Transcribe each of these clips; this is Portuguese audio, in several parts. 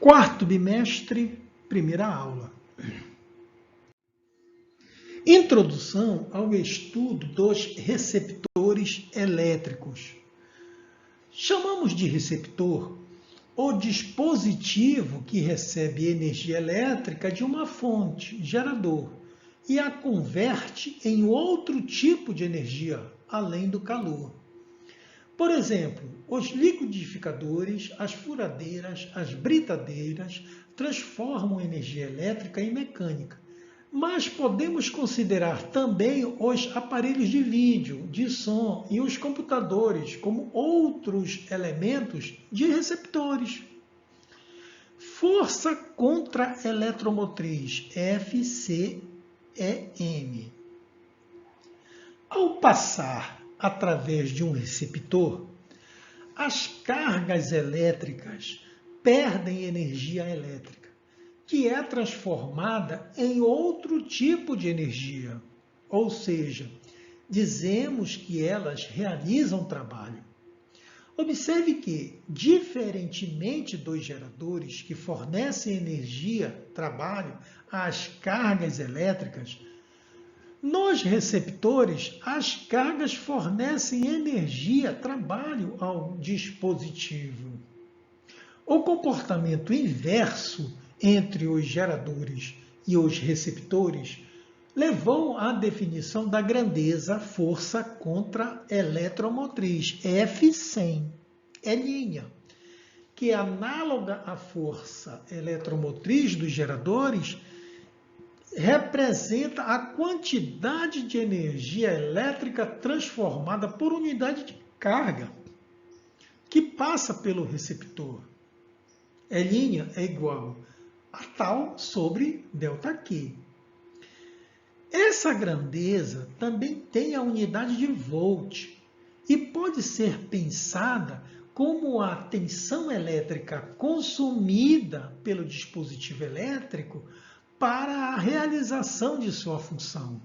Quarto bimestre, primeira aula. Introdução ao estudo dos receptores elétricos. Chamamos de receptor o dispositivo que recebe energia elétrica de uma fonte, gerador, e a converte em outro tipo de energia, além do calor. Por exemplo, os liquidificadores, as furadeiras, as britadeiras transformam energia elétrica em mecânica. Mas podemos considerar também os aparelhos de vídeo, de som e os computadores como outros elementos de receptores. Força contra-eletromotriz, FCEM. Ao passar através de um receptor, as cargas elétricas perdem energia elétrica, que é transformada em outro tipo de energia. Ou seja, dizemos que elas realizam trabalho. Observe que, diferentemente dos geradores que fornecem energia, trabalho, às cargas elétricas, nos receptores, as cargas fornecem energia, trabalho ao dispositivo. O comportamento inverso entre os geradores e os receptores levou à definição da grandeza força contra-eletromotriz, F100, L', que é análoga à força eletromotriz dos geradores, representa a quantidade de energia elétrica transformada por unidade de carga que passa pelo receptor. L' é igual a tal sobre ΔQ. Essa grandeza também tem a unidade de volt e pode ser pensada como a tensão elétrica consumida pelo dispositivo elétrico para a realização de sua função.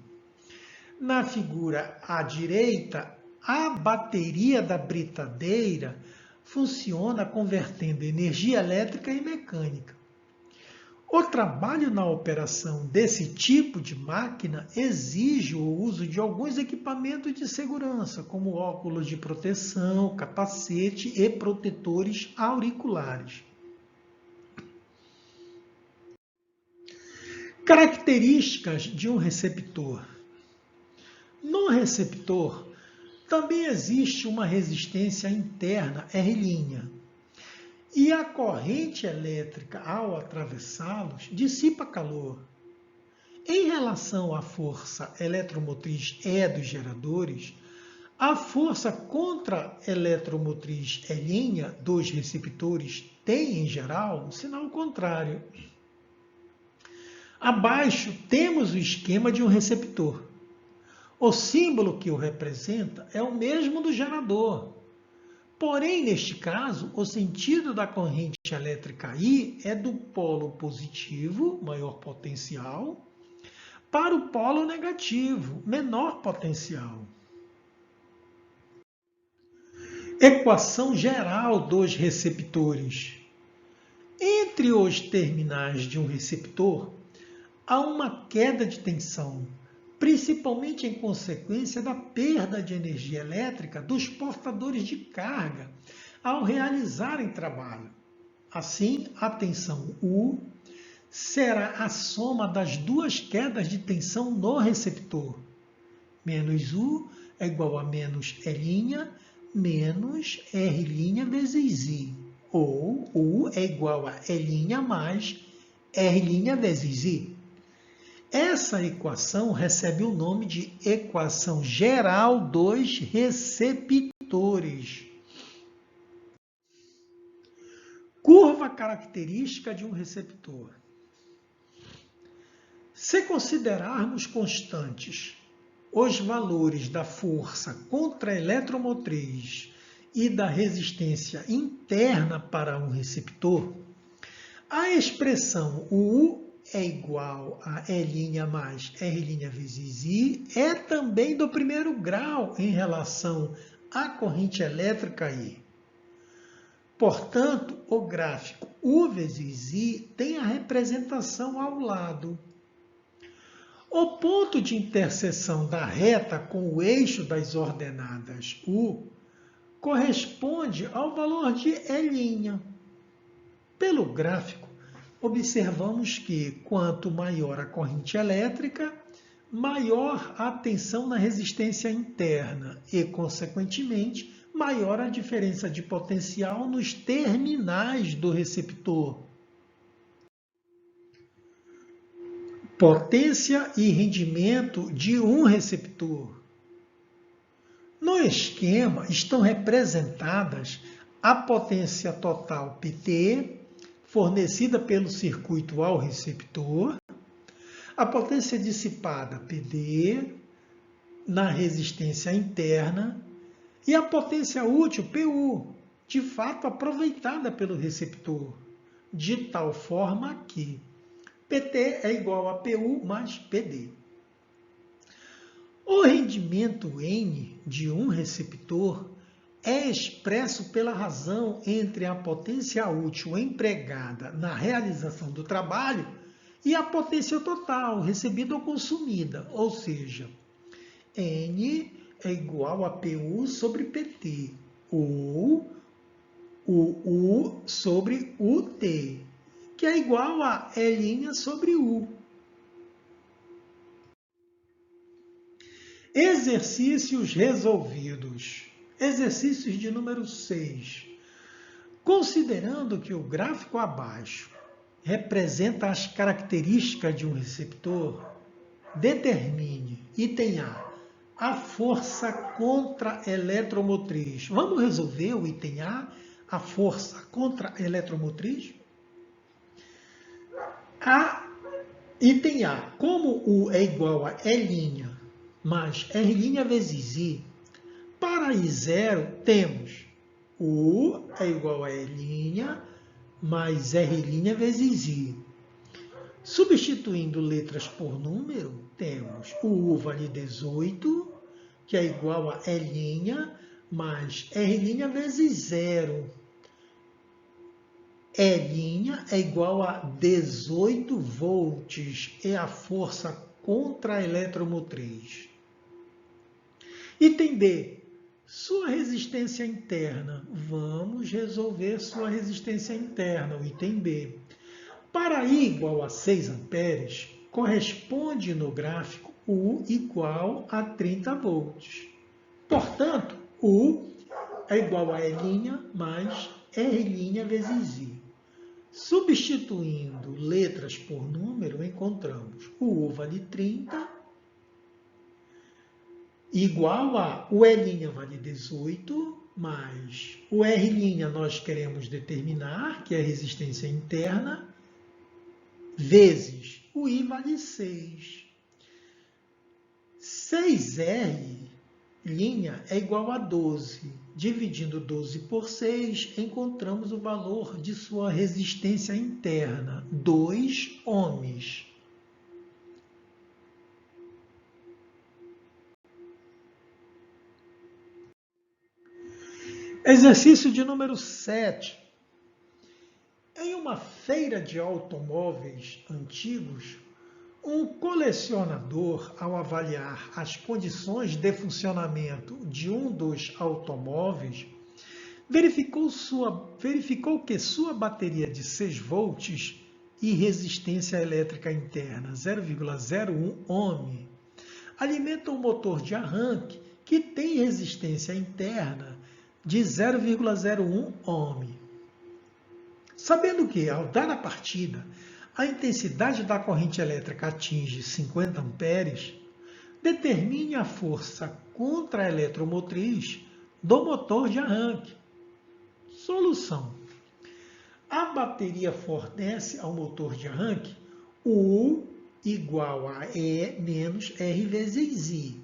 Na figura à direita, a bateria da britadeira funciona convertendo energia elétrica em mecânica. O trabalho na operação desse tipo de máquina exige o uso de alguns equipamentos de segurança, como óculos de proteção, capacete e protetores auriculares. Características de um receptor. No receptor, também existe uma resistência interna R', e a corrente elétrica, ao atravessá-los, dissipa calor. Em relação à força eletromotriz E dos geradores, a força contra-eletromotriz E' dos receptores tem, em geral, um sinal contrário. Abaixo temos o esquema de um receptor. O símbolo que o representa é o mesmo do gerador. Porém, neste caso, o sentido da corrente elétrica I é do polo positivo, maior potencial, para o polo negativo, menor potencial. Equação geral dos receptores. Entre os terminais de um receptor, há uma queda de tensão, principalmente em consequência da perda de energia elétrica dos portadores de carga ao realizarem trabalho. Assim, a tensão U será a soma das duas quedas de tensão no receptor. Menos U é igual a menos E' menos R' vezes I, ou U é igual a E' mais R' vezes I. Essa equação recebe o nome de equação geral dos receptores. Curva característica de um receptor. Se considerarmos constantes os valores da força contra-eletromotriz e da resistência interna para um receptor, a expressão U é igual a E' mais R' vezes I é também do primeiro grau em relação à corrente elétrica I. Portanto, o gráfico U vezes I tem a representação ao lado. O ponto de interseção da reta com o eixo das ordenadas U corresponde ao valor de E'. Pelo gráfico, observamos que quanto maior a corrente elétrica, maior a tensão na resistência interna e, consequentemente, maior a diferença de potencial nos terminais do receptor. Potência e rendimento de um receptor. No esquema estão representadas a potência total PT, fornecida pelo circuito ao receptor, a potência dissipada PD na resistência interna e a potência útil PU, de fato aproveitada pelo receptor, de tal forma que PT é igual a PU mais PD. O rendimento N de um receptor é expresso pela razão entre a potência útil empregada na realização do trabalho e a potência total recebida ou consumida, ou seja, N é igual a PU sobre PT, ou U sobre UT, que é igual a E' sobre U. Exercícios resolvidos. Exercícios de número 6. Considerando que o gráfico abaixo representa as características de um receptor, determine, item A força contra-eletromotriz. Vamos resolver o item a força contra-eletromotriz? Item A, como U é igual a E' mais R' vezes I, para I0 temos U é igual a E' mais R' vezes I. Substituindo letras por número, temos o U vale 18, que é igual a E' mais R' vezes 0. E' é igual a 18 volts, é a força contra-eletromotriz. Item B, sua resistência interna. Vamos resolver sua resistência interna, o item B. Para I igual a 6 amperes, corresponde no gráfico U igual a 30 volts. Portanto, U é igual a E' mais R' vezes I. Substituindo letras por número, encontramos o U vale 30, igual a o E' vale 18, mais o R' nós queremos determinar, que é a resistência interna, vezes o I vale 6. 6R' é igual a 12. Dividindo 12 por 6, encontramos o valor de sua resistência interna, 2 ohms. Exercício de número 7. Em uma feira de automóveis antigos, um colecionador, ao avaliar as condições de funcionamento de um dos automóveis, verificou que sua bateria de 6 volts e resistência elétrica interna 0,01 ohm alimenta um motor de arranque que tem resistência interna de 0,01 ohm. Sabendo que, ao dar a partida, a intensidade da corrente elétrica atinge 50 amperes, determine a força contra-eletromotriz do motor de arranque. Solução. A bateria fornece ao motor de arranque U igual a E menos R vezes I.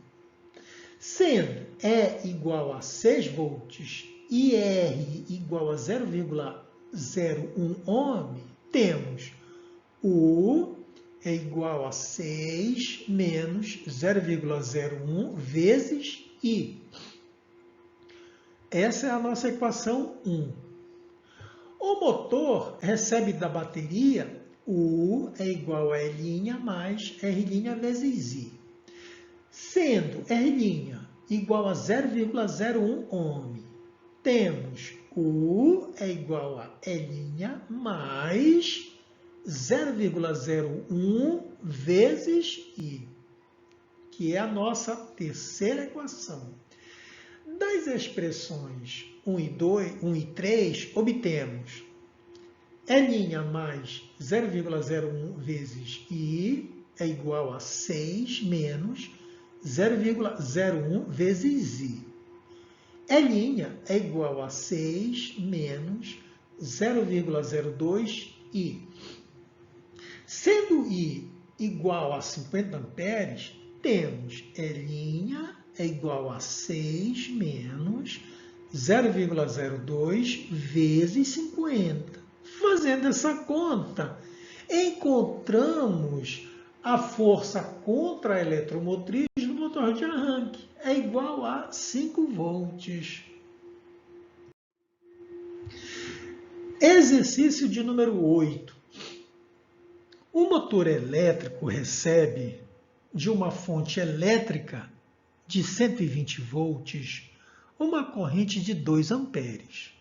Sendo E igual a 6 volts e R igual a 0,01 ohm, temos U é igual a 6 menos 0,01 vezes I. Essa é a nossa equação 1. O motor recebe da bateria U é igual a E' mais R' vezes I. Sendo R' igual a 0,01 ohm, temos U é igual a E' mais 0,01 vezes I, que é a nossa terceira equação. Das expressões 1 e 3, obtemos E' mais 0,01 vezes I é igual a 6 menos 0,01 vezes I. E' é igual a 6 menos 0,02 I. Sendo I igual a 50 amperes, temos E' é igual a 6 menos 0,02 vezes 50. Fazendo essa conta, encontramos a força contra a eletromotriz no motor de arranque. É igual a 5 volts. Exercício de número 8. O motor elétrico recebe de uma fonte elétrica de 120 volts uma corrente de 2 amperes.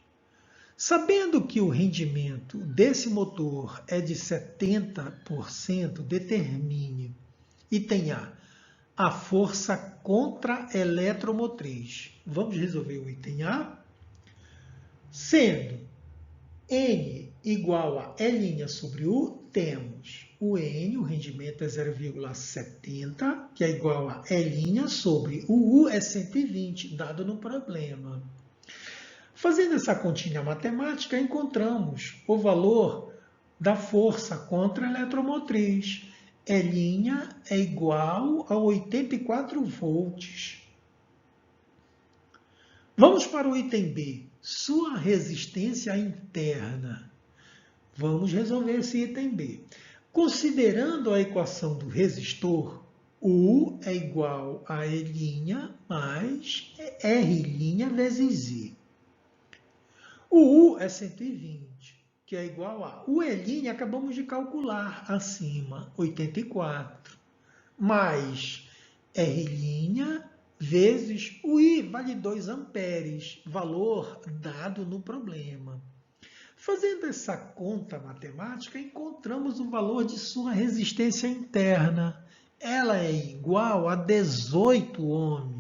Sabendo que o rendimento desse motor é de 70%, determine, item A força contra-eletromotriz. Vamos resolver o item A? Sendo N igual a E' sobre U, temos o N, o rendimento é 0,70, que é igual a E' sobre o U é 120, dado no problema. Fazendo essa continha matemática, encontramos o valor da força contra a eletromotriz. E' é igual a 84 volts. Vamos para o item B, sua resistência interna. Vamos resolver esse item B. Considerando a equação do resistor, U é igual a E' mais R' vezes I. O U é 120, que é igual a... O E' acabamos de calcular acima, 84, mais R' vezes o I, vale 2 amperes, valor dado no problema. Fazendo essa conta matemática, encontramos o valor de sua resistência interna. Ela é igual a 18 ohm.